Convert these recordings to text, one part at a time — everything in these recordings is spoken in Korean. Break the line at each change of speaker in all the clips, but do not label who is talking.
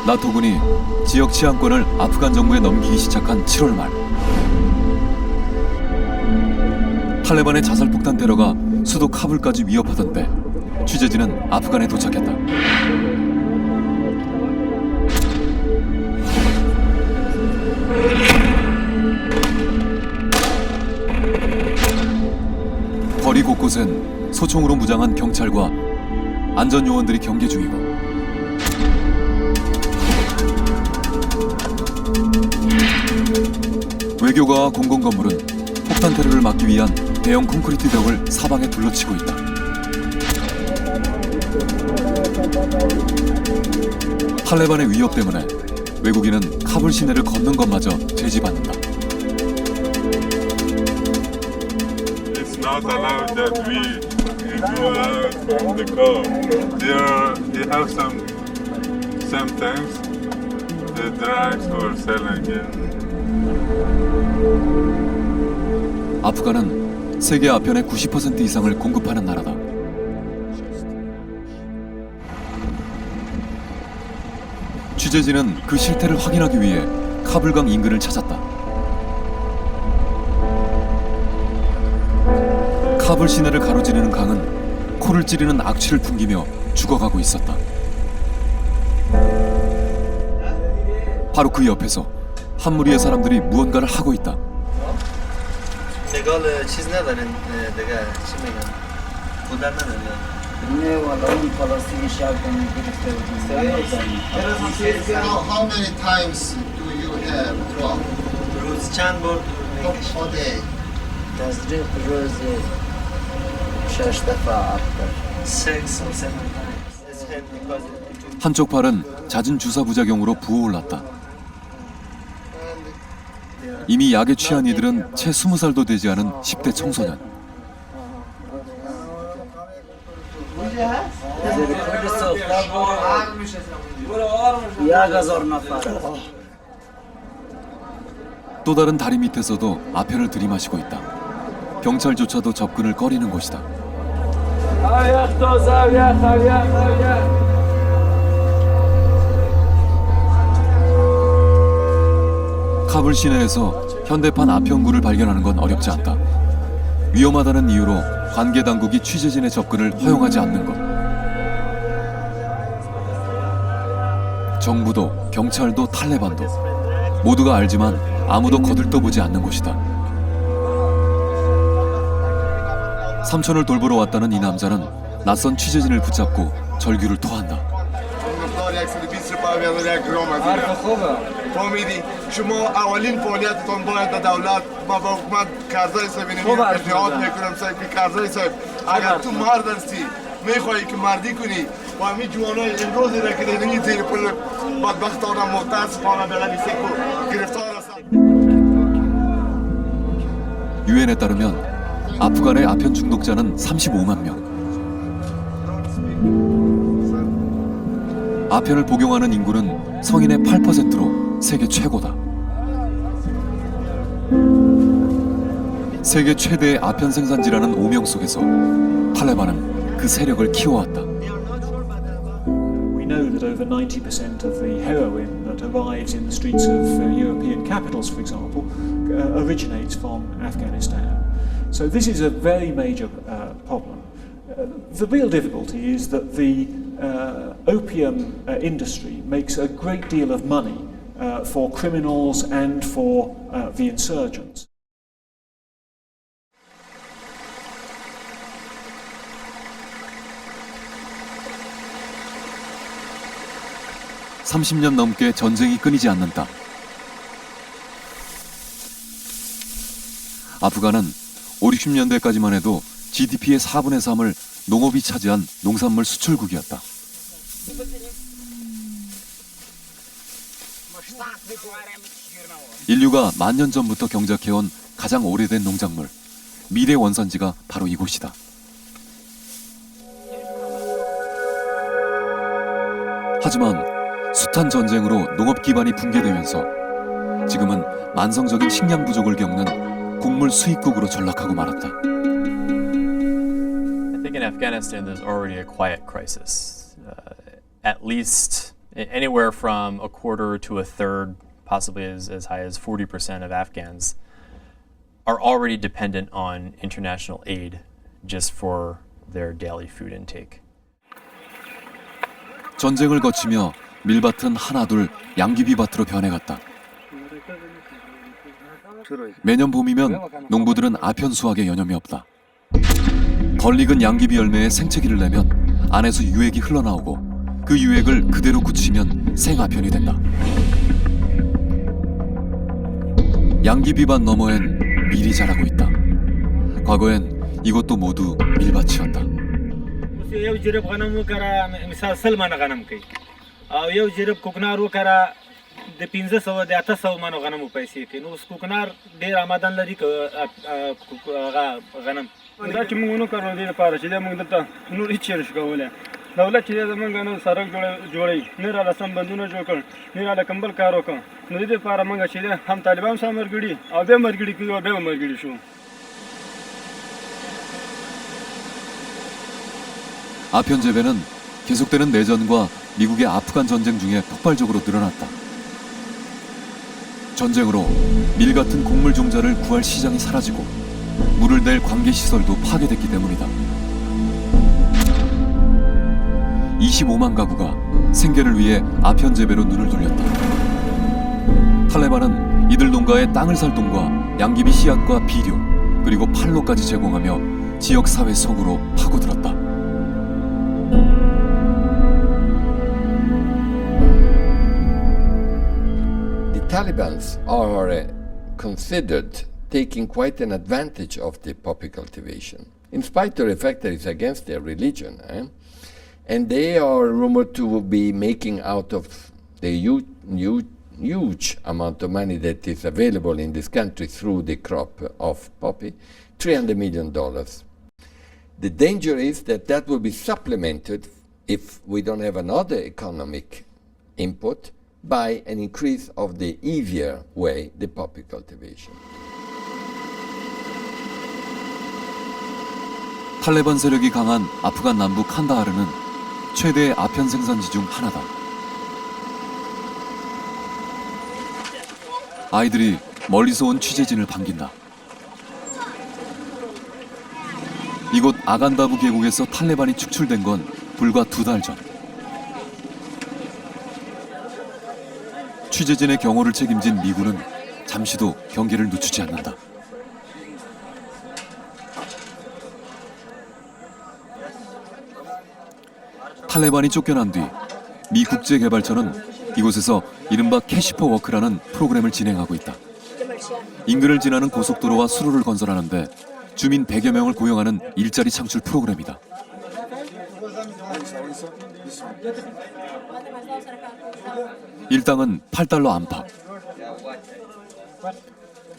나토군이 지역 치안권을 아프간 정부에 넘기기 시작한 7월 말, 탈레반의 자살폭탄 테러가 수도 카불까지 위협하던 때 취재진은 아프간에 도착했다. 거리 곳곳엔 소총으로 무장한 경찰과 안전요원들이 경계 중이고, 외교가와 공공건물은 폭탄 테러를 막기 위한 대형 콘크리트 벽을 사방에 둘러치고 있다. 탈레반의 위협 때문에 외국인은 카불 시내를 걷는 것마저 제지받는다.
It's not allowed that we go out from the car. They have some things, the drugs or selling it.
아프간은 세계 아편의 90% 이상을 공급하는 나라다. 취재진은 그 실태를 확인하기 위해 카불강 인근을 찾았다. 카불 시내를 가로지르는 강은 코를 찌르는 악취를 풍기며 죽어가고 있었다. 바로 그 옆에서 한 무리의 사람들이 무언가를 하고 있다.
How many times do you have drop? A day.
한쪽 팔은 잦은 주사 부작용으로 부어올랐다. 이미 약에 취한 이들은 채 20살도 되지 않은 10대 청소년. 또 다른 다리 밑에서도 아편을 들이마시고 있다. 경찰조차도 접근을 꺼리는 곳이다. 카불 시내에서 현대판 아편구를 발견하는 건 어렵지 않다. 위험하다는 이유로 관계 당국이 취재진의 접근을 허용하지 않는 것. 정부도 경찰도 탈레반도 모두가 알지만 아무도 거들떠보지 않는 곳이다. 삼촌을 돌보러 왔다는 이 남자는 낯선 취재진을 붙잡고 절규를 토한다.
فهمیدی شما اولین فعالیتتون باید در دولت من کرزای صاحب اینو ارجاعات میکنم صاحب کرزای صاحب اگر تو مرد هستی میخوایی که مردی کنی و همین جوانای امروزی را که دیدنی زیر پل بدبختانه متاسفانه به قدی سکو گرفتار هستند.
유엔에 따르면 아프간의 아편 중독자는 35만 명. 아편을 복용하는 인구는 성인의 8%로 세계 최고다. 세계 최대의 아편 생산지라는 오명 속에서 탈레반은 그 세력을 키워왔다.
We know that over 90% of the heroin that arrives in the streets of European capitals, for example, originates from Afghanistan. So this is a very major problem. The real difficulty is that the opium industry makes a great deal of money for criminals and for the insurgents.
(30년) 넘게 전쟁이 끊이지 않는다. 아프간은 50~60년대까지만 해도 GDP의 4분의 3을 농업이 차지한 농산물 수출국이었다. 인류가 만년 전부터 경작해온 가장 오래된 농작물, 밀의 원산지가 바로 이곳이다. 하지만 숱한 전쟁으로 농업 기반이 붕괴되면서 지금은 만성적인 식량 부족을 겪는 곡물 수입국으로 전락하고 말았다.
I think in Afghanistan there's already a quiet crisis. At least Anywhere from a quarter to a third, possibly as high as 40% of Afghans are already dependent on international aid just for their daily food intake.
전쟁을 거치며 밀밭은 하나둘 양귀비밭으로 변해갔다. 매년 봄이면 농부들은 아편 수확에 여념이 없다. 덜 익은 양귀비 열매에 생채기를 내면 안에서 유액이 흘러나오고 그 유액을 그대로 굳히면 생아편이 된다. 양귀비밭 너머엔 밀이 자라고 있다. 과거엔 이것도 모두 밀밭이었다.
یو جرب غنم وکړه مثال سل منه غنم کوي او یو جرب کوکنار وکړه د 1500 د 800 منه غنم پیسې کوي نو اوس کوکنار ډیر آمدن لري غنم
دا چې موږ نو کارو دي لپاره چې موږ دلته نور هیڅ شي نشو کولای دولت چې موږ نو سړک جوړي نه را لسم بندونه جوړ کړ نه را کمبل کار وکړ نو دې لپاره موږ چې هم طالبان سره مرګړي او به مرګړي کوي او به مرګړي شو.
아편 재배는 계속되는 내전과 미국의 아프간 전쟁 중에 폭발적으로 늘어났다. 전쟁으로 밀 같은 곡물 종자를 구할 시장이 사라지고 물을 낼 관계 시설도 파괴됐기 때문이다. 25만 가구가 생계를 위해 아편 재배로 눈을 돌렸다. 탈레반은 이들 농가에 땅을 살 돈과 양귀비 씨앗과 비료 그리고 판로까지 제공하며 지역 사회 속으로 파고들었다.
The Taliban are considered taking quite an advantage of the poppy cultivation, in spite of the fact that it's against their religion. And they are rumored to be making out of the huge amount of money that is available in this country through the crop of poppy, $300 million. The danger is that that will be supplemented, if we don't have another economic input, by an increase of the easier way, the poppy cultivation.
탈레반 세력이 강한 아프간 남부 칸다하르는 최대의 아편 생산지 중 하나다. 아이들이 멀리서 온 취재진을 반긴다. 이곳 아간다부 계곡에서 탈레반이 축출된 건 불과 2달 전. 취재진의 경호를 책임진 미군은 잠시도 경계를 늦추지 않는다. 탈레반이 쫓겨난 뒤 미 국제개발처는 이곳에서 이른바 캐시퍼 워크라는 프로그램을 진행하고 있다. 인근을 지나는 고속도로와 수로를 건설하는데 주민 100여 명을 고용하는 일자리 창출 프로그램이다. 일당은 $8 안팎.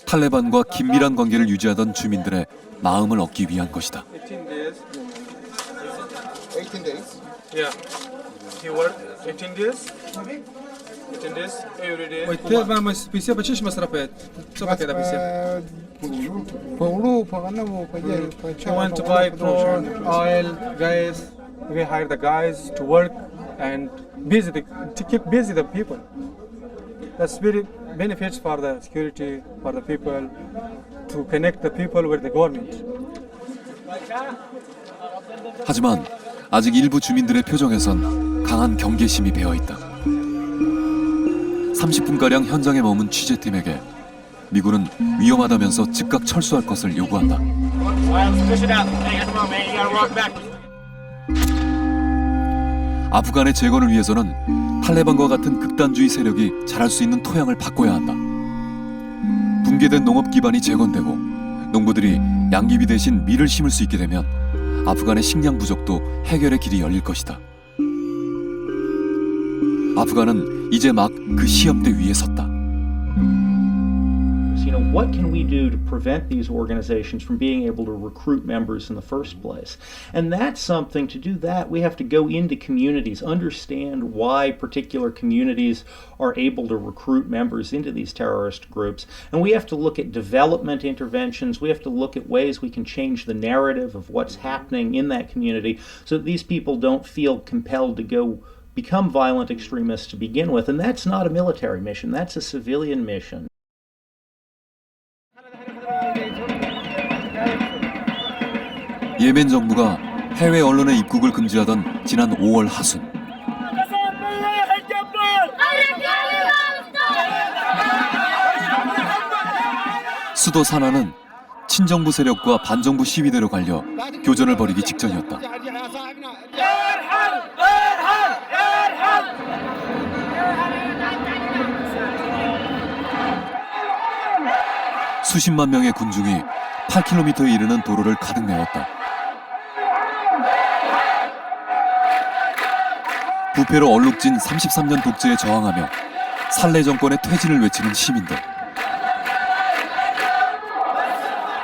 탈레반과 긴밀한 관계를 유지하던 주민들의 마음을 얻기 위한 것이다.
18 days.
Yeah. He worked 18 days. 18 days every day.
پیسې بچش مصرفات څه پکې دا پیسې
We want to buy corn, oil, guys. We hire the guys to work and to keep busy the people. That's very benefits for the security, for the people, to connect the people with the government.
하지만 아직 일부 주민들의 표정에선 강한 경계심이 배어있다. 30분가량 현장에 머문 취재팀에게 미군은 위험하다면서 즉각 철수할 것을 요구한다. 아프간의 재건을 위해서는 탈레반과 같은 극단주의 세력이 자랄 수 있는 토양을 바꿔야 한다. 붕괴된 농업 기반이 재건되고 농부들이 양귀비 대신 밀을 심을 수 있게 되면 아프간의 식량 부족도 해결의 길이 열릴 것이다. 아프간은 이제 막 그 시험대 위에 섰다.
What can we do to prevent these organizations from being able to recruit members in the first place? And that's something, to do that, we have to go into communities, understand why particular communities are able to recruit members into these terrorist groups. And we have to look at development interventions. We have to look at ways we can change the narrative of what's happening in that community so that these people don't feel compelled to go become violent extremists to begin with. And that's not a military mission, that's a civilian mission.
예멘 정부가 해외 언론의 입국을 금지하던 지난 5월 하순, 수도 사나는 친정부 세력과 반정부 시위대로 갈려 교전을 벌이기 직전이었다. 수십만 명의 군중이 8km에 이르는 도로를 가득 메웠다. 부패로 얼룩진 33년 독재에 저항하며 살레 정권의 퇴진을 외치는 시민들.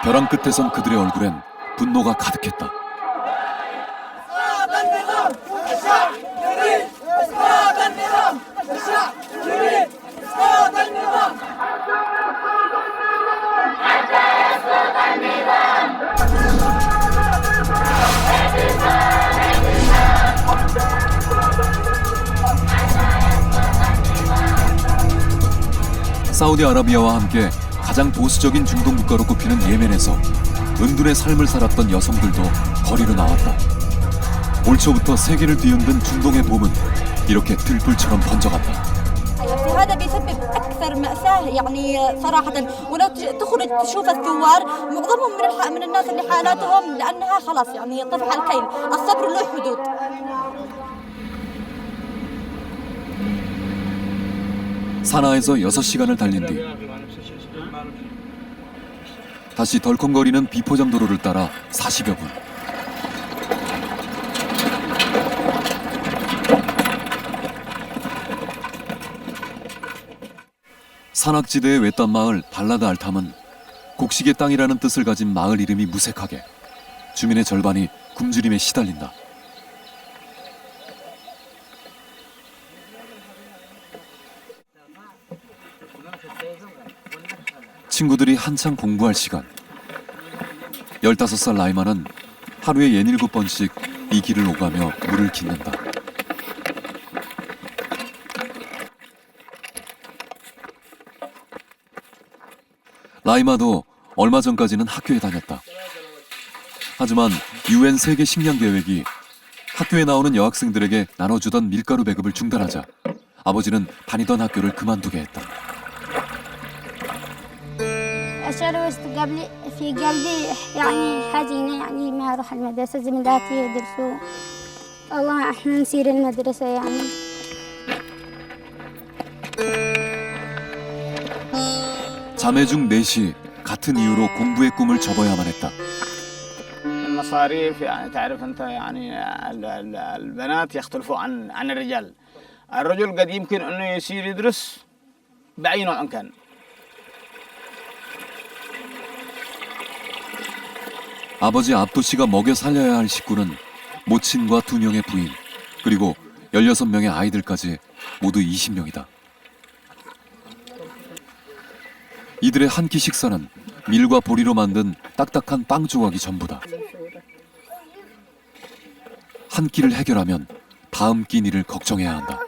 벼랑 끝에선 그들의 얼굴엔 분노가 가득했다. 사우디아라비아와 함께 가장 보수적인 중동 국가로 꼽히는 예멘에서 은둔의 삶을 살았던 여성들도 거리로 나왔다. 올 초부터 세계를 뒤흔든 중동의 봄은 이렇게 들불처럼 번져갔다.
هذا بيسبب أكثر مأساة يعني صراحة ولو تخرج تشوف الثوار معظمهم من الناس اللي حالاتهم لأنها خلاص يعني طفح الكيل الصبر له حدود.
사나에서 6시간을 달린 뒤 다시 덜컹거리는 비포장 도로를 따라 40여 분. 산악지대의 외딴 마을 발라드 알탐은 곡식의 땅이라는 뜻을 가진 마을 이름이 무색하게 주민의 절반이 굶주림에 시달린다. 친구들이 한창 공부할 시간. 15살 라이마는 하루에 67번씩 이 길을 오가며 물을 깃는다. 라이마도 얼마 전까지는 학교에 다녔다. 하지만 UN 세계 식량 계획이 학교에 나오는 여학생들에게 나눠주던 밀가루 배급을 중단하자 아버지는 다니던 학교를 그만두게 했다.
أشعر قبل في قلبي يعني حزينة يعني ما أروح المدرسة زميلاتي يدرسوا والله إحنا نسير المدرسة يعني
자매 중 넷이 같은 이유로 공부의 꿈을 접어야만 했다.
المصاريف يعني تعرف أنت يعني البنات يختلفوا عن الرجال. الرجل قد يمكن إنه يصير يدرس بأي نوع كان.
아버지 압도 씨가 먹여 살려야 할 식구는 모친과 2명의 부인, 그리고 16명의 아이들까지 모두 20명이다. 이들의 한 끼 식사는 밀과 보리로 만든 딱딱한 빵 조각이 전부다. 한 끼를 해결하면 다음 끼니를 걱정해야 한다.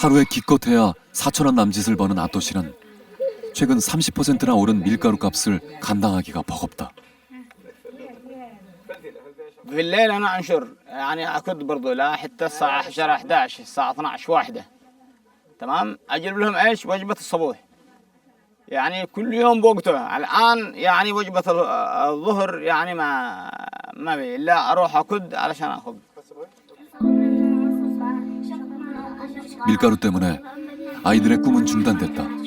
하루에 기껏해야 4,000원 남짓을 버는 압도 씨는 최근 30%나 오른 밀가루 값을 감당하기가 버겁다.
في الليل أنا أنشر يعني أكد برضو لا حتى الساعة 10 11 الساعة 12 واحدة تمام أجيب لهم إيش وجبة الصبوح يعني كل يوم بوقته الآن يعني وجبة الظهر يعني ما بي إلا أروح أكد علشان أخذ.
밀가루 때문에 아이들의 꿈은 중단됐다.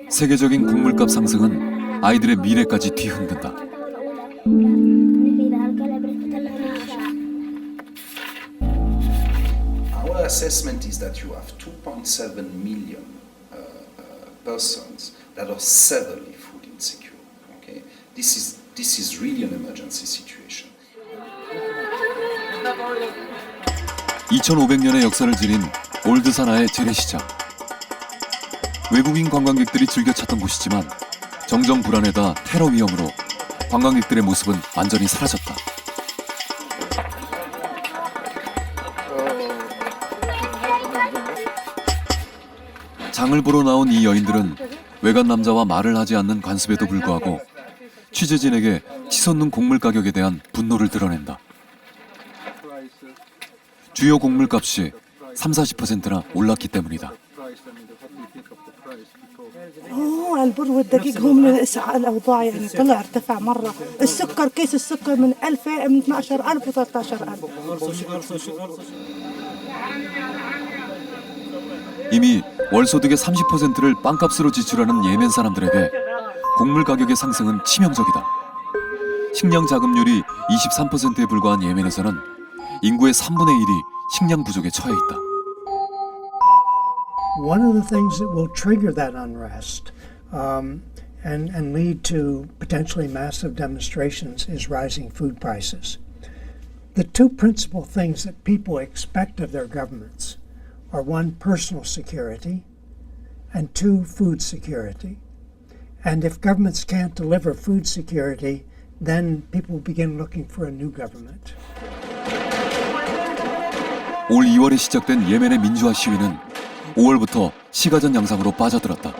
세계적인 곡물값 상승은 아이들의 미래까지 뒤흔든다.
Our assessment is that you have 2.7 million persons that are severely food insecure. Okay, this is really an emergency situation.
2500년의 역사를 지닌 올드 사나의 재래시장. 외국인 관광객들이 즐겨 찾던 곳이지만 정정 불안에다 테러 위험으로 관광객들의 모습은 완전히 사라졌다. 장을 보러 나온 이 여인들은 외간 남자와 말을 하지 않는 관습에도 불구하고 취재진에게 치솟는 곡물 가격에 대한 분노를 드러낸다. 주요 곡물 값이 30-40%나 올랐기 때문이다.
البر والدقيق هو من الأوضاع يعني طلع ارتفع مرة السكر كيس السكر من 2000 من 12000 و 13000
이미 월소득의 30%를 빵값으로 지출하는 예멘 사람들에게 곡물 가격의 상승은 치명적이다. 식량 자급률이 23%에 불과한 예멘에서는 인구의 3분의 1이 식량 부족에 처해 있다.
One of the things that will trigger that unrest and lead to potentially massive demonstrations is rising food prices. The two principal things that people expect of their governments are one, personal security, and two, food security. And if governments can't deliver food security, then people begin looking for a new government.
올 2월에 시작된 예멘의 민주화 시위는 5월부터 시가전 양상으로 빠져들었다.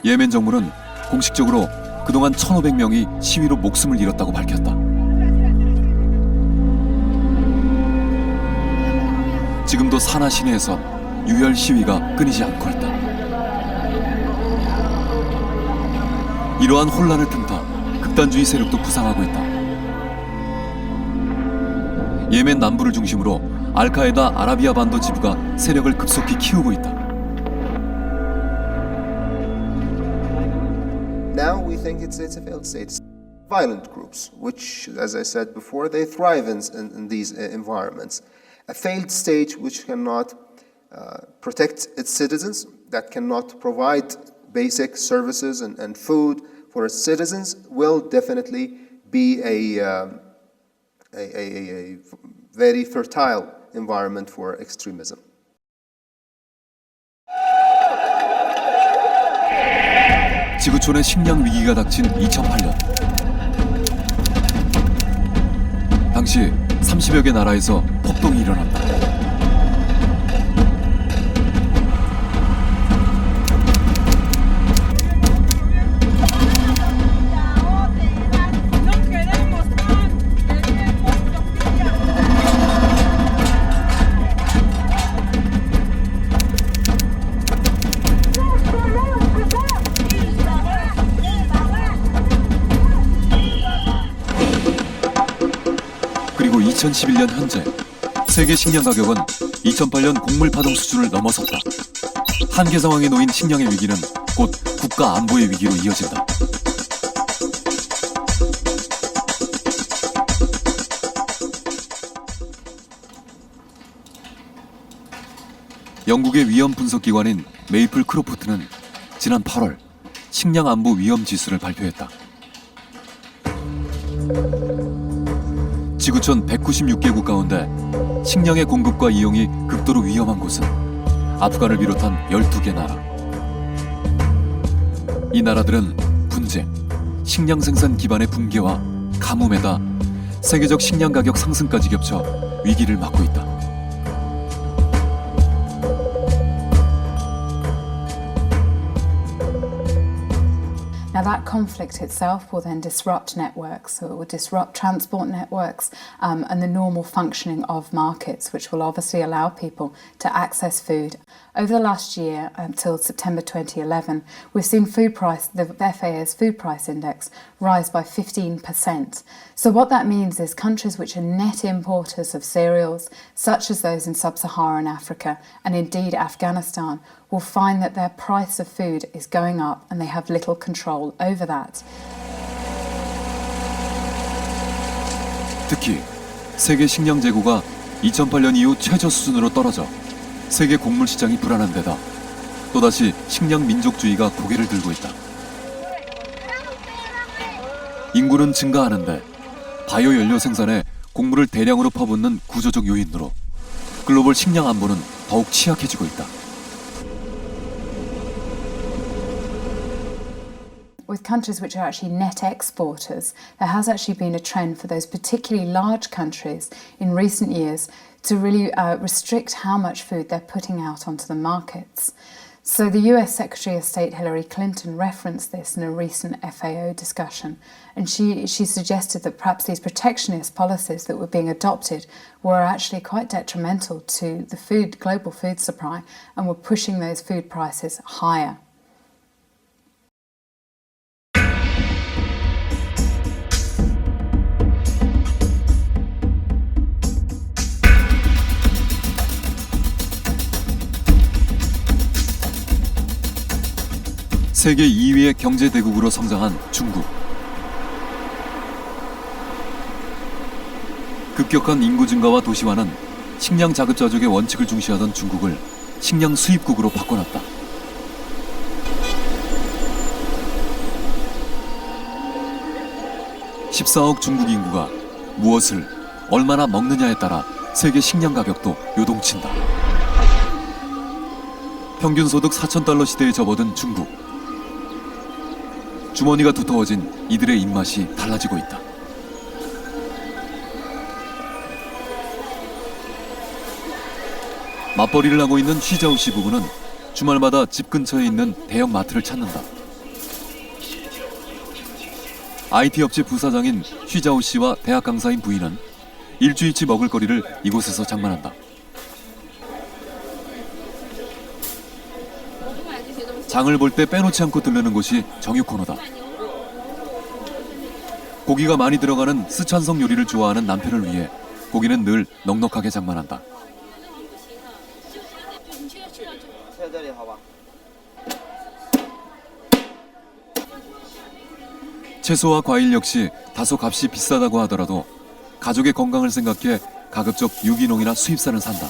예멘 정부는 공식적으로 그동안 1,500명이 시위로 목숨을 잃었다고 밝혔다. 지금도 사나 시내에서 유혈 시위가 끊이지 않고 있다. 이러한 혼란을 틈타 극단주의 세력도 부상하고 있다. 예멘 남부를 중심으로 알카에다 아라비아 반도 지부가 세력을 급속히 키우고 있다.
Now we think it's a failed state. Violent groups, which, as I said before, they thrive in these environments. A failed state which cannot protect its citizens, that cannot provide basic services and food for its citizens, will definitely be a very fertile environment for extremism.
지구촌에 식량 위기가 닥친 2008년. 당시 30여 개 나라에서 폭동이 일어났다. 그리고 2011년 현재 세계 식량 가격은 2008년 곡물 파동 수준을 넘어섰다. 한계 상황에 놓인 식량의 위기는 곧 국가 안보의 위기로 이어진다. 영국의 위험 분석 기관인 메이플 크로프트는 지난 8월 식량 안보 위험 지수를 발표했다. 지구촌 196개국 가운데 식량의 공급과 이용이 극도로 위험한 곳은 아프간을 비롯한 12개 나라. 이 나라들은 분쟁, 식량 생산 기반의 붕괴와 가뭄에다 세계적 식량 가격 상승까지 겹쳐 위기를 맞고 있다.
Now that conflict itself will then disrupt networks, so it will disrupt transport networks and the normal functioning of markets, which will obviously allow people to access food. Over the last year, until September 2011, we've seen the FAO's food price index rise by 15%. So what that means is countries which are net importers of cereals, such as those in sub-Saharan Africa and indeed Afghanistan, will find that their price of food is going up and they have little control over that.
특히 세계 식량 재고가 2008년 이후 최저 수준으로 떨어져 세계 곡물 시장이 불안한 데다 또다시 식량 민족주의가 고개를 들고 있다. 인구는 증가하는데 바이오 연료 생산에 곡물을 대량으로 퍼붓는 구조적 요인으로 글로벌 식량 안보는 더욱 취약해지고 있다.
with countries which are actually net exporters, there has actually been a trend for those particularly large countries in recent years to really restrict how much food they're putting out onto the markets. So the US Secretary of State Hillary Clinton referenced this in a recent FAO discussion, and she suggested that perhaps these protectionist policies that were being adopted were actually quite detrimental to the global food supply and were pushing those food prices higher.
세계 2위의 경제 대국으로 성장한 중국. 급격한 인구 증가와 도시화는 식량 자급자족의 원칙을 중시하던 중국을 식량 수입국으로 바꿔놨다. (14억) 중국 인구가 무엇을 얼마나 먹느냐에 따라 세계 식량 가격도 요동친다. 평균 소득 4,000달러 시대에 접어든 중국. 주머니가 두터워진 이들의 입맛이 달라지고 있다. 맞벌이를 하고 있는 휘자오씨 부부는 주말마다 집 근처에 있는 대형 마트를 찾는다. IT 업체 부사장인 휘자오씨와 대학 강사인 부인은 일주일치 먹을 거리를 이곳에서 장만한다. 장을 볼 때 빼놓지 않고 들르는 곳이 정육 코너다. 고기가 많이 들어가는 쓰촨성 요리를 좋아하는 남편을 위해 고기는 늘 넉넉하게 장만한다. 채소와 과일 역시 다소 값이 비싸다고 하더라도 가족의 건강을 생각해 가급적 유기농이나 수입산을 산다.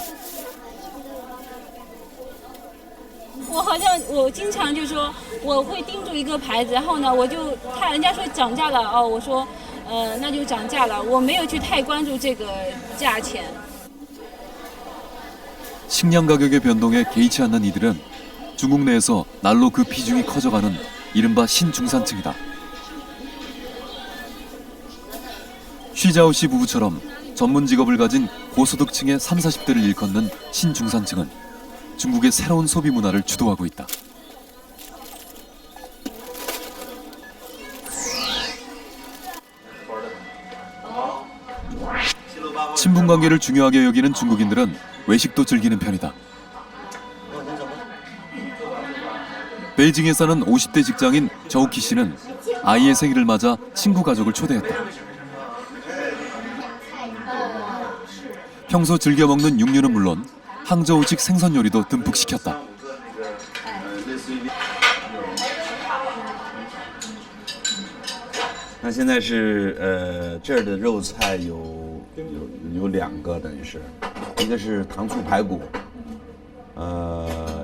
我经常就说我会盯住一个牌子，然后呢，我就看人家说涨价了哦，我说那就涨价了，我没有去太关注这个价钱。
식량 가격의 변동에 개의치 않는 이들은 중국 내에서 날로 그 비중이 커져가는 이른바 신중산층이다. 휘자오씨 부부처럼 전문 직업을 가진 고소득층의 30, 40대를 일컫는 신중산층은 중국의 새로운 소비 문화를 주도하고 있다. 친분 관계를 중요하게 여기는 중국인들은 외식도 즐기는 편이다. 베이징에 사는 50대 직장인 저우키 씨는 아이의 생일을 맞아 친구 가족을 초대했다. 평소 즐겨 먹는 육류는 물론 항저우식 생선 요리도 듬뿍 시켰다.
那现在是这儿的肉菜有2个，等于是一个是糖醋排骨，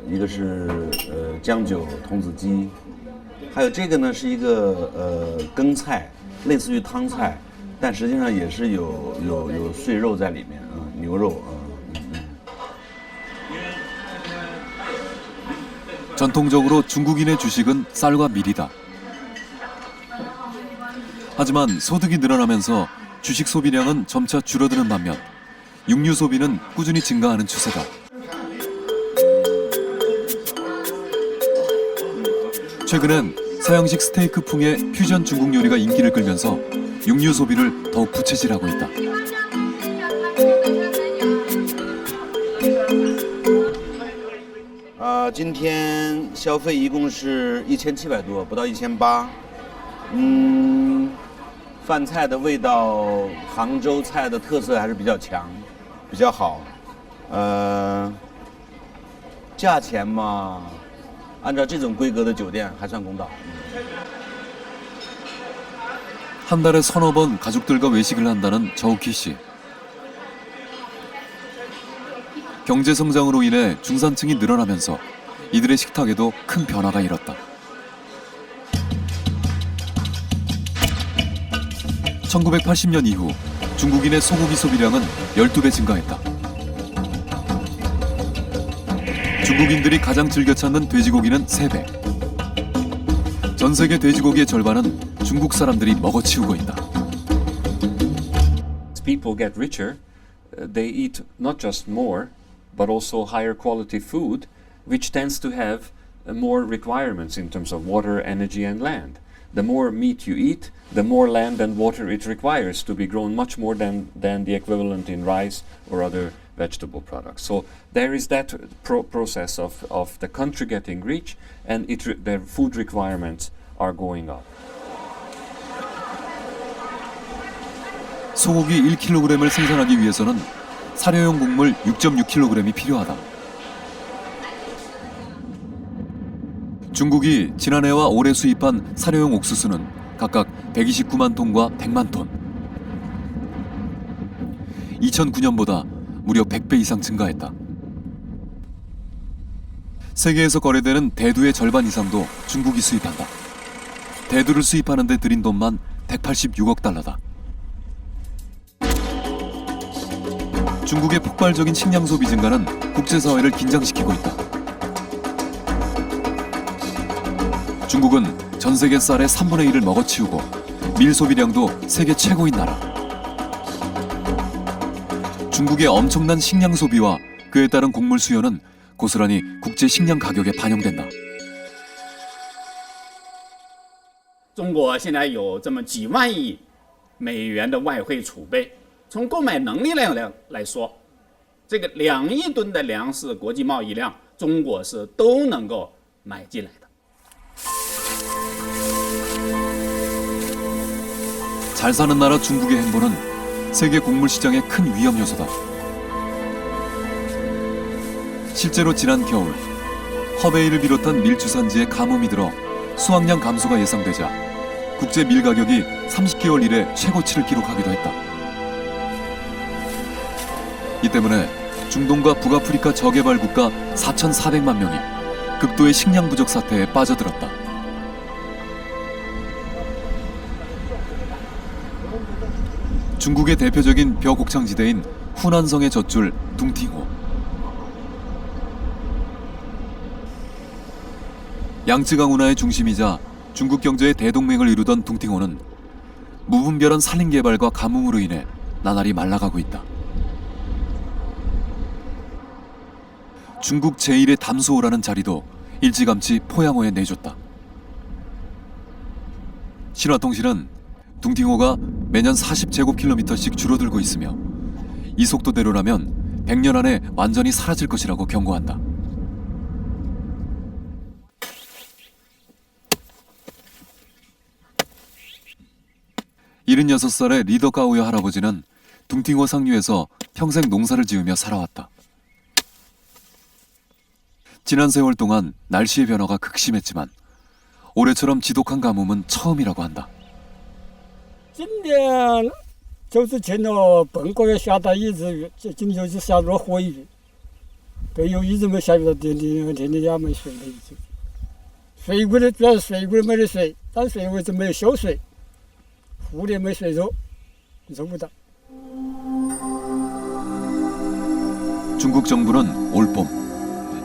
一个是姜酒童子鸡，还有这个呢是一个羹菜，类似于汤菜，但实际上也是有碎肉在里面啊，牛肉啊。
전통적으로 중국인의 주식은 쌀과 밀이다. 하지만 소득이 늘어나면서 주식 소비량은 점차 줄어드는 반면 육류 소비는 꾸준히 증가하는 추세다. 최근엔 서양식 스테이크풍의 퓨전 중국 요리가 인기를 끌면서 육류 소비를 더욱 부채질하고 있다.
啊，今天消费一共是1700多，不到1800。饭菜的味道，杭州菜的特色还是比较强，比较好。价钱嘛，按照这种规格的酒店还算公道。
한 달에 서너 번 가족들과 외식을 한다는 저우키 씨. 경제 성장으로 인해 중산층이 늘어나면서 이들의 식탁에도 큰 변화가 일었다. 1980년 이후 중국인의 소고기 소비량은 12배 증가했다. 중국인들이 가장 즐겨 찾는 돼지고기는 3배. 전 세계 돼지고기의 절반은 중국 사람들이 먹어치우고 있다.
People get richer, they eat not just more, but also higher quality food, which tends to have more requirements in terms of water, energy, and land. The more meat you eat, the more land and water it requires to be grown, much more than the equivalent in rice or other vegetable products. So there is that process of the country getting rich, and their food requirements are going up.
소고기 1kg을 생산하기 위해서는 사료용 곡물 6.6kg이 필요하다. 중국이 지난해와 올해 수입한 사료용 옥수수는 각각 129만 톤과 100만 톤. 2009년보다 무려 100배 이상 증가했다. 세계에서 거래되는 대두의 절반 이상도 중국이 수입한다. 대두를 수입하는 데 들인 돈만 186억 달러다. 중국의 폭발적인 식량 소비 증가는 국제사회를 긴장시키고 있다. 중국은 전 세계 쌀의 3분의 1을 먹어치우고 밀 소비량도 세계 최고인 나라. 중국의 엄청난 식량 소비와 그에 따른 곡물 수요는 고스란히 국제 식량 가격에 반영된다.
中国现在有这么几万亿美元的外汇储备，从购买能力量来说，这个2亿吨的粮食国际贸易量，中国是都能够买进来的。
잘 사는 나라 중국의 행보는 세계 곡물 시장의 큰 위험 요소다. 실제로 지난 겨울 허베이를 비롯한 밀 주산지에 가뭄이 들어 수확량 감소가 예상되자 국제 밀 가격이 30개월 이래 최고치를 기록하기도 했다. 이 때문에 중동과 북아프리카 저개발 국가 4,400만 명이 극도의 식량 부족 사태에 빠져들었다. 중국의 대표적인 벼곡창지대인 후난성의 젖줄 둥팅호. 양쯔강 운하의 중심이자 중국 경제의 대동맹을 이루던 둥팅호는 무분별한 산림 개발과 가뭄으로 인해 나날이 말라가고 있다. 중국 제1의 담소호라는 자리도 일찌감치 포양호에 내줬다. 신화통신은 둥팅호가 매년 40제곱킬로미터씩 줄어들고 있으며 이 속도대로라면 100년 안에 완전히 사라질 것이라고 경고한다. (76) 살의 리더 가오여 할아버지는 둥팅호 상류에서 평생 농사를 지으며 살아왔다. 지난 세월 동안 날씨의 변화가 극심했지만 올해처럼 지독한 가뭄은 처음이라고 한다.
今年就是前头本个月下的一直雨，今年就下了火雨，对，又一直没下雨到天天也没水了，已经。水库的主要是水库没得水，但水库是没有修水，湖里没水走，走不到。
중국 정부는 올봄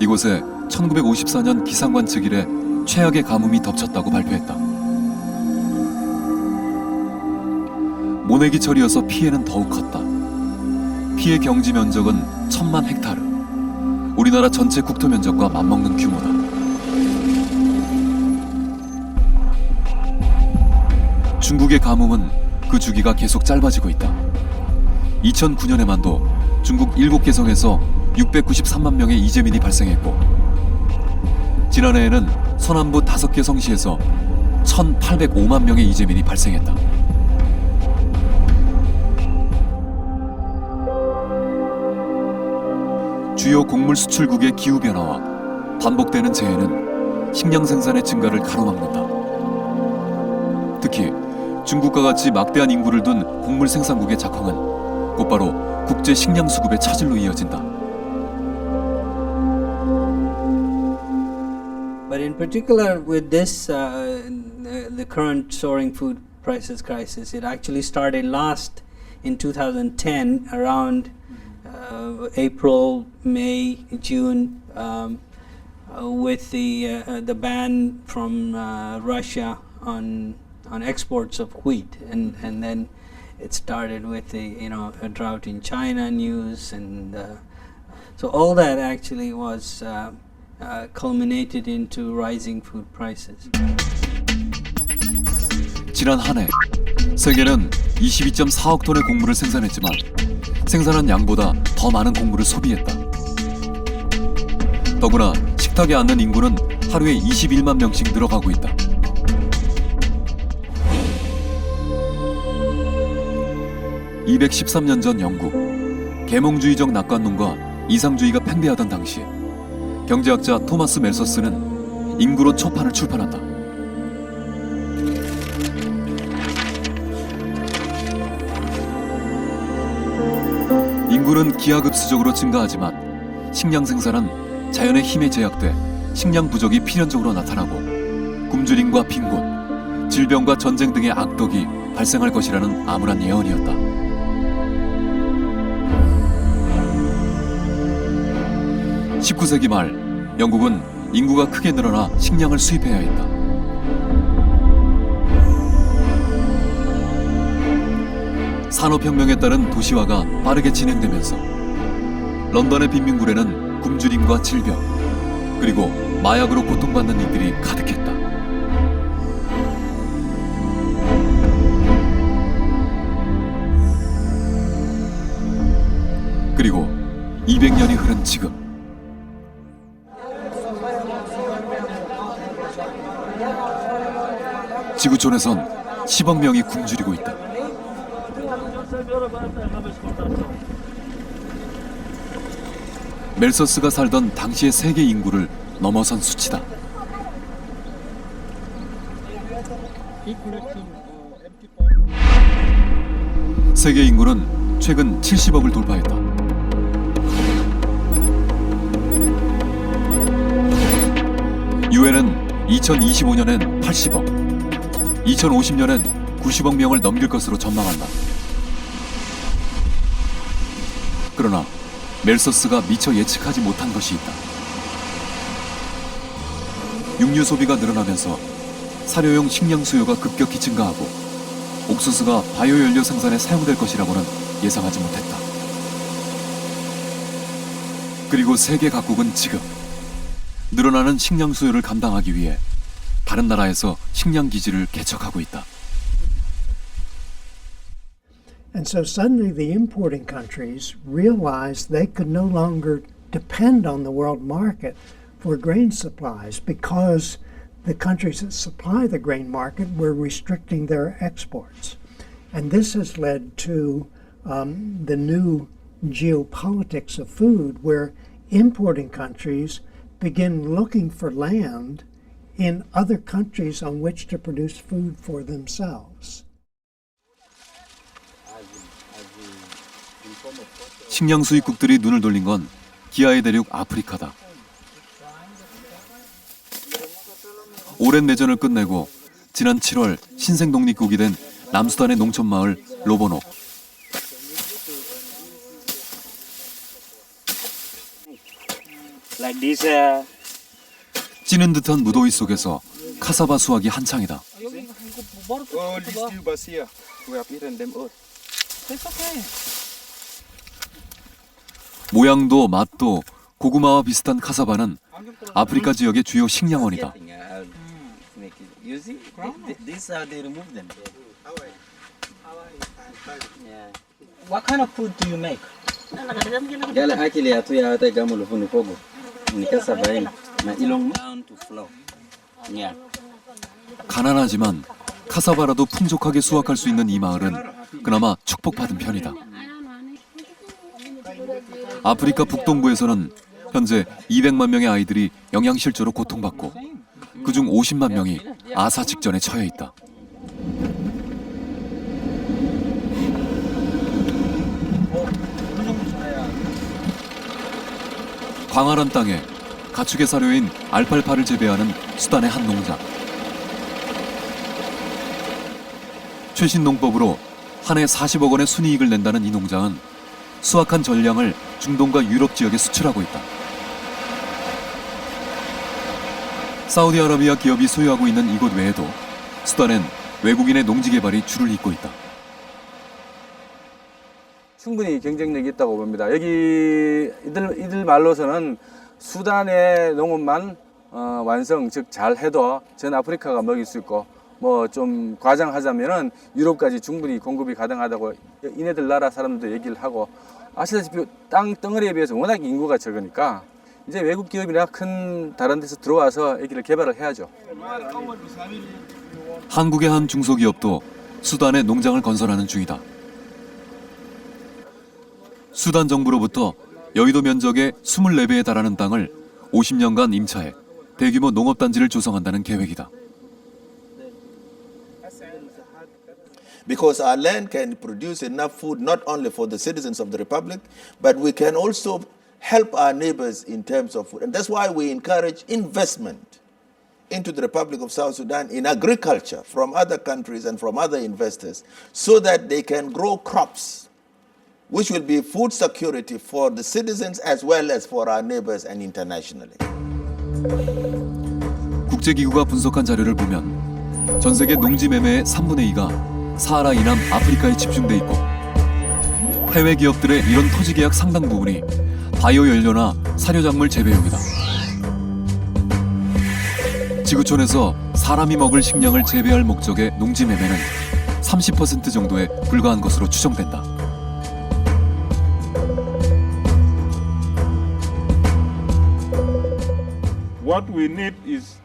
이곳에 1954년 기상관측 이래 최악의 가뭄이 덮쳤다고 발표했다. 모내기철이어서 피해는 더욱 컸다. 피해 경지 면적은 1,000만 헥타르. 우리나라 전체 국토 면적과 맞먹는 규모다. 중국의 가뭄은 그 주기가 계속 짧아지고 있다. 2009년에만도 중국 7개 성에서 693만 명의 이재민이 발생했고 지난해에는 서남부 5개 성시에서 1,805만 명의 이재민이 발생했다. 주요 곡물 수출국의 기후변화와 반복되는 재해는 식량 생산의 증가를 가로막는다. 특히 중국과 같이 막대한 인구를 둔 곡물 생산국의 작황은 곧바로 국제 식량 수급의 차질로 이어진다.
But in particular with this, the current soaring food prices crisis, it actually started last in 2010 around April, May, June. with the ban from Russia on exports of wheat, and then it started with the a drought in China news, and so all that actually was culminated into rising food prices.
지난 한 해 세계는 22.4억 톤의 곡물을 생산했지만 생산한 양보다 더 많은 곡물을 소비했다. 더구나 식탁에 앉는 인구는 하루에 21만 명씩 늘어가고 있다. (213년) 전 영국, 계몽주의적 낙관론과 이상주의가 팽배하던 당시 경제학자 토마스 멜서스는 인구론 초판을 출판한다. 인구는 기하급수적으로 증가하지만 식량 생산은 자연의 힘에 제약돼 식량 부족이 필연적으로 나타나고 굶주림과 빈곤, 질병과 전쟁 등의 악덕이 발생할 것이라는 암울한 예언이었다. 19세기 말 영국은 인구가 크게 늘어나 식량을 수입해야 했다. 산업혁명에 따른 도시화가 빠르게 진행되면서 런던의 빈민굴에는 굶주림과 질병, 그리고 마약으로 고통받는 이들이 가득했다. 그리고 200년이 흐른 지금 지구촌에선 10억 명이 굶주리고 있다. 멜서스가 살던 당시의 세계 인구를 넘어선 수치다. 세계 인구는 최근 70억을 돌파했다. 유엔은 2025년엔 80억, 2050년엔 90억 명을 넘길 것으로 전망한다. 그러나 멜서스가 미처 예측하지 못한 것이 있다. 육류 소비가 늘어나면서 사료용 식량 수요가 급격히 증가하고 옥수수가 바이오 연료 생산에 사용될 것이라고는 예상하지 못했다. 그리고 세계 각국은 지금 늘어나는 식량 수요를 감당하기 위해 다른 나라에서 식량 기지를 개척하고 있다.
And so suddenly the importing countries realized they could no longer depend on the world market for grain supplies because the countries that supply the grain market were restricting their exports. And this has led to the new geopolitics of food, where importing countries begin looking for land in other countries on which to produce food for themselves.
식량 수입국들이 눈을 돌린 건 기아의 대륙 아프리카다. 오랜 내전을 끝내고 지난 7월 신생 독립국이 된 남수단의 농촌 마을 로보녹. 찌는 듯한 무더위 속에서 카사바 수확이 한창이다. 모양도 맛도 고구마와 비슷한 카사바는 아프리카 지역의 주요 식량원이다.
What kind of food do you make?
가난하지만 카사바라도 풍족하게 수확할 수 있는 이 마을은 그나마 축복받은 편이다. 아프리카 북동부에서는 현재 200만 명의 아이들이 영양실조로 고통받고 그중 50만 명이 아사 직전에 처해 있다. 광활한 땅에 가축의 사료인 알팔파를 재배하는 수단의 한 농장. 최신 농법으로 한 해 40억 원의 순이익을 낸다는 이 농장은 수확한 전량을 중동과 유럽 지역에 수출하고 있다. 사우디아라비아 기업이 소유하고 있는 이곳 외에도 수단엔 외국인의 농지 개발이 줄을 잇고 있다.
충분히 경쟁력이 있다고 봅니다. 여기 이들 말로서는 수단의 농업만 완성, 즉 잘해도 전 아프리카가 먹일 수 있고 뭐 좀 과장하자면은 유럽까지 충분히 공급이 가능하다고 이네들 나라 사람들도 얘기를 하고 아시다시피 땅 덩어리에 비해서 워낙 인구가 적으니까 이제 외국 기업이나 큰 다른 데서 들어와서 여기를 개발을 해야죠.
한국의 한 중소기업도 수단에 농장을 건설하는 중이다. 수단 정부로부터 여의도 면적의 24배에 달하는 땅을 50년간 임차해 대규모 농업단지를 조성한다는 계획이다.
Because our land can produce enough food not only for the citizens of the Republic, but we can also help our neighbors in terms of food. And that's why we encourage investment into the Republic of South Sudan in agriculture from other countries and from other investors so that they can grow crops which will be food security for the citizens as well as for our neighbors and internationally.
국제기구가 분석한 자료를 보면 전 세계 농지 매매의 3분의 2가 사하라 이남 아프리카에 집중돼 있고 해외 기업들의 이런 토지 계약 상당 부분이 바이오 연료나 사료작물 재배용이다. 지구촌에서 사람이 먹을 식량을 재배할 목적의 농지 매매는 30% 정도에 불과한 것으로 추정된다.
What we need is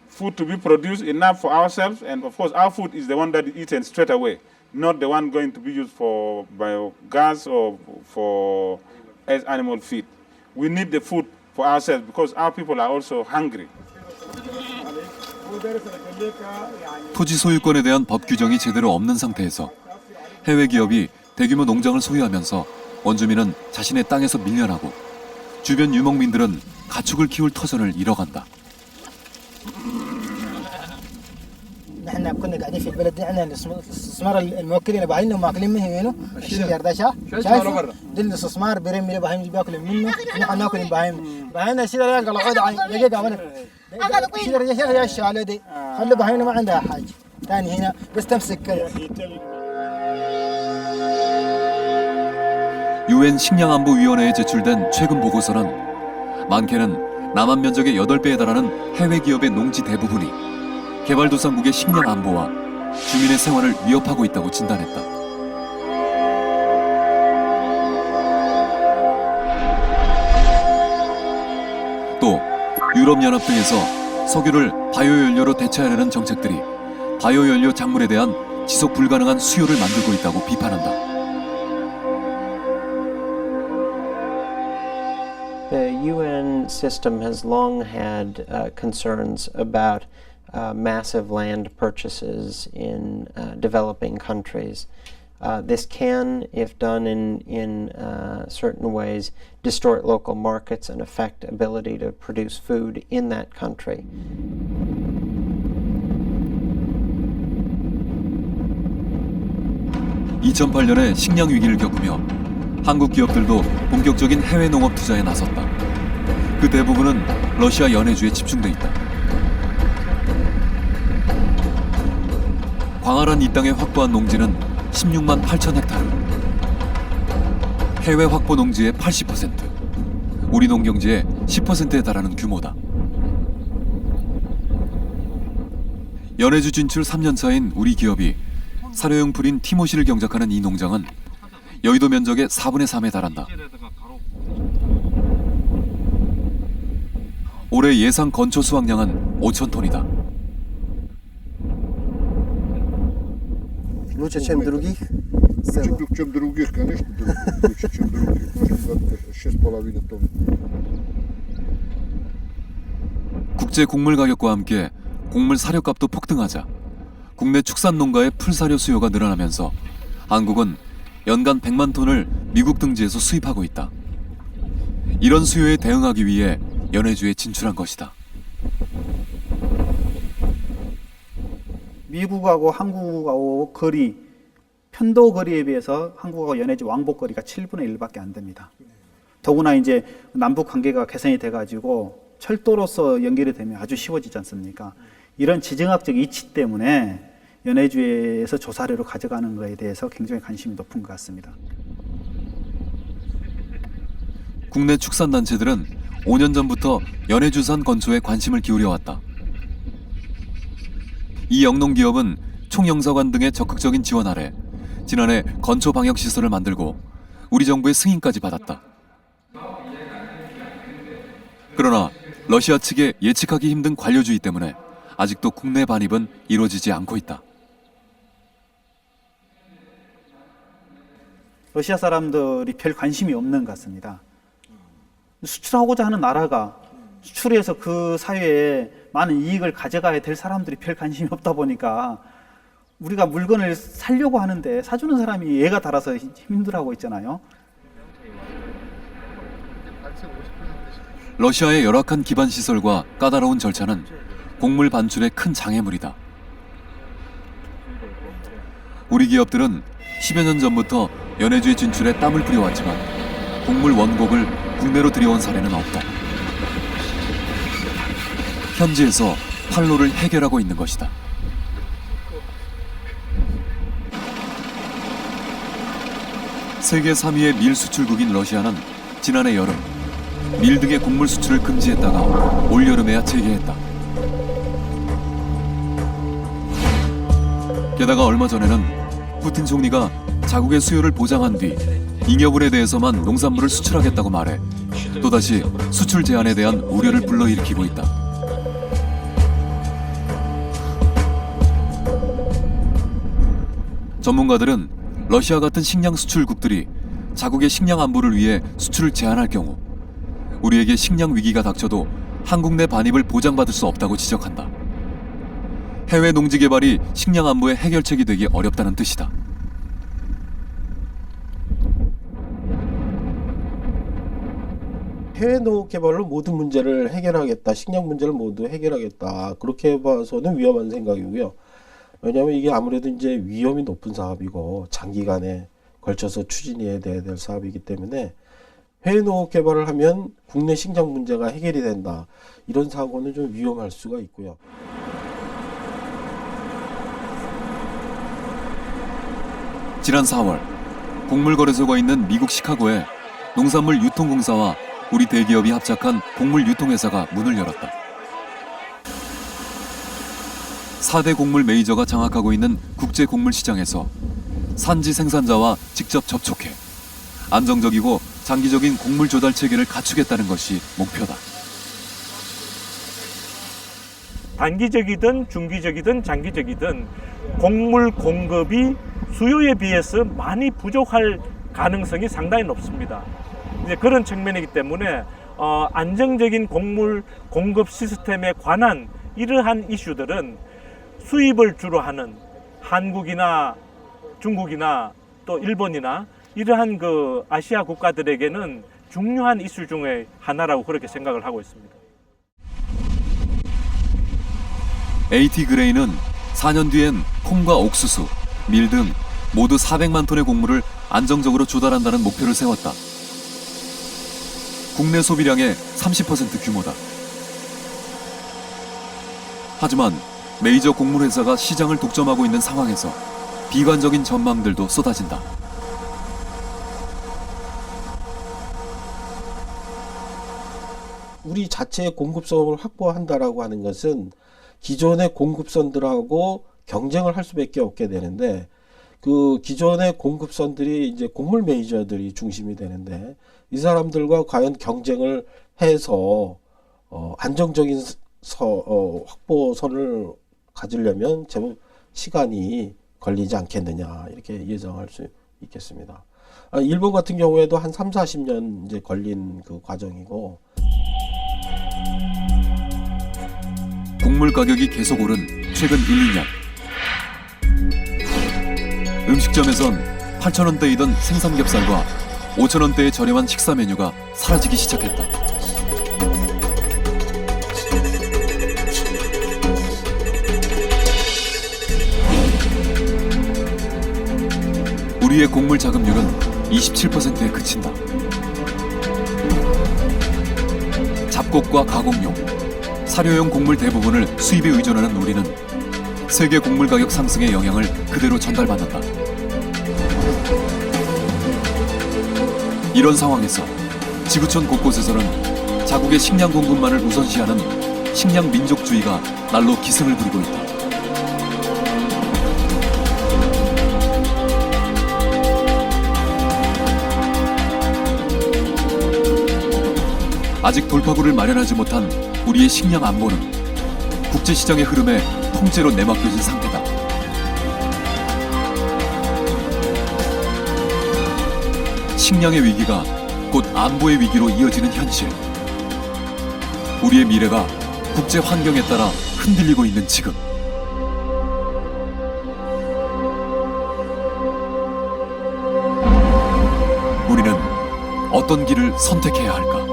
food to be produced enough for ourselves, and of course our food is the one that is eaten straight away, not the one going to be used for biogas or for as animal feed. We need the food for ourselves because our people are also hungry.
토지 소유권에 대한 법 규정이 제대로 없는 상태에서 해외 기업이 대규모 농장을 소유하면서 원주민은 자신의 땅에서 밀려나고 주변 유목민들은 가축을 키울 터전을 잃어간다.
نحن كنا قاعدين في البلد دي احنا الاستثمار الموكلين باهينهم ماكلين منه وينه الشجر ده شايفه ده الاستثمار بيرمي البهايم بياكل منه نحن ناكل البهايم بهاينا الشجر ده قلعوا دقيقه عمل الشجر ده شايفه الشعله دي خلي بهاينا ما عندها حاجه ثاني هنا بس تمسك كذا.
UN 식량안보위원회에 제출된 최근 보고서는 많게는 남한 면적의 8배에 달하는 해외 기업의 농지 대부분이 개발도상국의 식량 안보와 주민의 생활을 위협하고 있다고 진단했다. 또 유럽연합 등에서 석유를 바이오연료로 대체하려는 정책들이 바이오연료 작물에 대한 지속 불가능한 수요를 만들고 있다고 비판한다.
The UN system has long had concerns about massive land purchases in developing countries. This can, if done in certain ways, distort local markets and affect ability to produce food in that country.
(2008년에) 식량 위기를 겪으며 한국 기업들도 본격적인 해외 농업 투자에 나섰다. 그 대부분은 러시아 연해주에 집중돼 있다. 광활한 이 땅에 확보한 농지는 16만 8천 헥타르. 해외 확보 농지의 80%, 우리 농경지의 10%에 달하는 규모다. 연해주 진출 3년 차인 우리 기업이 사료용 풀인 티모시를 경작하는 이 농장은 여의도 면적의 4분의 3에 달한다. 올해 예상 건초 수확량은 5천 톤이다.
Лучше, чем других?
Лучше, чем других, конечно, лучше, чем других. 6,5 тонн.
국제 곡물 가격과 함께 곡물 사료값도 폭등하자 국내 축산 농가의 풀사료 수요가 늘어나면서 한국은 연간 100만 톤을 미국 등지에서 수입하고 있다. 이런 수요에 대응하기 위해 연해주에 진출한 것이다.
미국하고 한국하고 거리, 편도 거리에 비해서 한국하고 연해주 왕복 거리가 7분의 1밖에 안 됩니다. 더구나 이제 남북 관계가 개선이 돼가지고 철도로서 연결이 되면 아주 쉬워지지 않습니까? 이런 지정학적 이치 때문에 연해주에서 조사료로 가져가는 것에 대해서 굉장히 관심이 높은 것 같습니다.
국내 축산단체들은 5년 전부터 연해주산 건초에 관심을 기울여왔다. 이 영농기업은 총영사관 등의 적극적인 지원 아래 지난해 건초 방역시설을 만들고 우리 정부의 승인까지 받았다. 그러나 러시아 측의 예측하기 힘든 관료주의 때문에 아직도 국내 반입은 이루어지지 않고 있다.
러시아 사람들이 별 관심이 없는 것 같습니다. 수출하고자 하는 나라가 수출해서 그 사회에 많은 이익을 가져가야 될 사람들이 별 관심이 없다 보니까 우리가 물건을 사려고 하는데 사주는 사람이 애가 달아서 힘들어하고 있잖아요.
러시아의 열악한 기반 시설과 까다로운 절차는 곡물 반출의 큰 장애물이다. 우리 기업들은 10여 년 전부터 연해주의 진출에 땀을 뿌려왔지만 곡물 원곡을 국내로 들여온 사례는 없다. 현지에서 판로를 해결하고 있는 것이다. 세계 3위의 밀 수출국인 러시아는 지난해 여름 밀 등의 곡물 수출을 금지했다가 올여름에야 재개했다. 게다가 얼마 전에는 푸틴 총리가 자국의 수요를 보장한 뒤 잉여분에 대해서만 농산물을 수출하겠다고 말해 또다시 수출 제한에 대한 우려를 불러일으키고 있다. 전문가들은 러시아 같은 식량 수출국들이 자국의 식량 안보를 위해 수출을 제한할 경우 우리에게 식량 위기가 닥쳐도 한국 내 반입을 보장받을 수 없다고 지적한다. 해외 농지 개발이 식량 안보의 해결책이 되기 어렵다는 뜻이다.
해외 농업 개발로 모든 문제를 해결하겠다, 식량 문제를 모두 해결하겠다, 그렇게 봐서는 위험한 생각이고요. 왜냐하면 이게 아무래도 이제 위험이 높은 사업이고 장기간에 걸쳐서 추진해야 될 사업이기 때문에 해외 농업 개발을 하면 국내 식량 문제가 해결이 된다, 이런 사고는 좀 위험할 수가 있고요.
지난 4월 곡물거래소가 있는 미국 시카고에 농산물 유통공사와 우리 대기업이 합작한 곡물 유통회사가 문을 열었다. 4대 곡물 메이저가 장악하고 있는 국제 곡물 시장에서 산지 생산자와 직접 접촉해 안정적이고 장기적인 곡물 조달 체계를 갖추겠다는 것이 목표다.
단기적이든 중기적이든 장기적이든 곡물 공급이 수요에 비해서 많이 부족할 가능성이 상당히 높습니다. 이제 그런 측면이기 때문에 안정적인 곡물 공급 시스템에 관한 이러한 이슈들은 수입을 주로 하는 한국이나 중국이나 또 일본이나 이러한 그 아시아 국가들에게는 중요한 이슈 중에 하나라고 그렇게 생각을 하고 있습니다.
AT 그레인은 4년 뒤엔 콩과 옥수수, 밀 등 모두 400만 톤의 곡물을 안정적으로 조달한다는 목표를 세웠다. 국내 소비량의 30% 규모다. 하지만 메이저 곡물 회사가 시장을 독점하고 있는 상황에서 비관적인 전망들도 쏟아진다.
우리 자체의 공급선을 확보한다라고 하는 것은 기존의 공급선들하고 경쟁을 할 수밖에 없게 되는데, 그 기존의 공급선들이 이제 곡물 메이저들이 중심이 되는데, 이 사람들과 과연 경쟁을 해서 안정적인 확보선을 가지려면 제법 시간이 걸리지 않겠느냐, 이렇게 예상할 수 있겠습니다. 일본 같은 경우에도 한 30-40년 이제 걸린 그 과정이고,
곡물 가격이 계속 오른 최근 1-2년. 음식점에선 8,000원대이던 생삼겹살과 5,000원대의 저렴한 식사 메뉴가 사라지기 시작했다. 우리의 곡물 자급률은 27%에 그친다. 잡곡과 가공용, 사료용 곡물 대부분을 수입에 의존하는 우리는 세계 곡물 가격 상승의 영향을 그대로 전달받는다. 이런 상황에서 지구촌 곳곳에서는 자국의 식량 공급만을 우선시하는 식량 민족주의가 날로 기승을 부리고 있다. 아직 돌파구를 마련하지 못한 우리의 식량 안보는 국제시장의 흐름에 통째로 내맡겨진 상태다. 식량의 위기가 곧 안보의 위기로 이어지는 현실. 우리의 미래가 국제 환경에 따라 흔들리고 있는 지금. 우리는 어떤 길을 선택해야 할까?